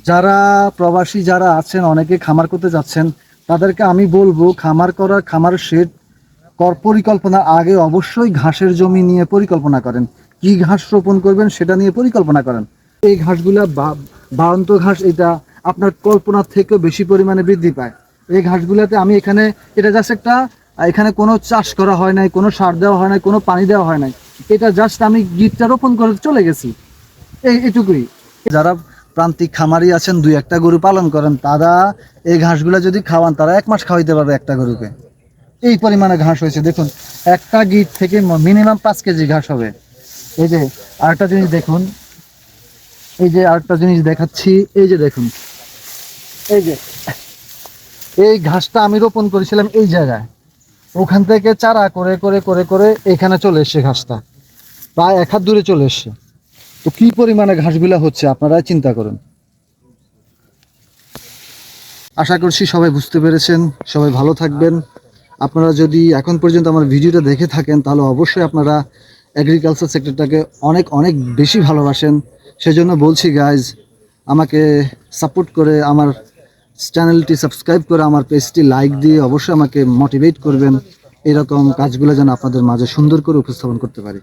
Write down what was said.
যারা প্রবাসী যারা আছেন, অনেকে খামার করতে যাচ্ছেন, তাদেরকে আমি বলবো খামার শেড পরিকল্পনার আগে অবশ্যই ঘাসের জমি নিয়ে পরিকল্পনা করেন। কি ঘাস রোপণ করবেন সেটা নিয়ে পরিকল্পনা করেন। এই ঘাসগুলা বাড়ন্ত ঘাস, এটা আপনার কল্পনার থেকেও বেশি পরিমাণে বৃদ্ধি পায়। এই ঘাসগুলাতে আমি এখানে, এটা জাস্ট একটা, এখানে কোনো চাষ করা হয় নাই, কোনো সার দেওয়া হয় নাই, কোনো পানি দেওয়া হয় নাই, এটা জাস্ট আমি গিটটা রোপণ করে চলে গেছি, এইটুকুই। যারা প্রান্তিক খামারি আছেন, দুই একটা গরু পালন করেন, তারা এই ঘাসগুলা যদি খাওয়ান, তারা 1 মাস খাওয়াইতে পারবে একটা গরুকে। এই পরিমাণে ঘাস হয়েছে দেখুন, একটা গিট থেকে মিনিমাম 5 কেজি ঘাস হবে। এই যে আরেকটা জিনিস দেখুন, এই যে আরেকটা জিনিস দেখাচ্ছি, এই যে দেখুন, এই যে এই ঘাসটা আমি রোপণ করেছিলাম এই জায়গায়, ওখান থেকে চারা করে করে করে করে এখানে চলে এসছে ঘাসটা, প্রায় 1 হাত দূরে চলে এসছে। তো কি পরিমাণে ঘাসগুলা হচ্ছে আপনারা চিন্তা করুন। আশা করছি সবাই বুঝতে পেরেছেন, সবাই ভালো থাকবেন। আপনারা যদি এখন পর্যন্ত আমার ভিডিওটা দেখে থাকেন, তাহলে অবশ্যই আপনারা এগ্রিকালচার সেক্টরটাকে অনেক অনেক বেশি ভালোবাসেন। সেজন্য বলছি গাইজ, আমাকে সাপোর্ট করে, আমার চ্যানেলটি সাবস্ক্রাইব করে, আমার পেজটি লাইক দিয়ে অবশ্যই আমাকে মোটিভেট করবেন, এরকম কাজগুলো যেন আপনাদের মাঝে সুন্দর করে উপস্থাপন করতে পারি।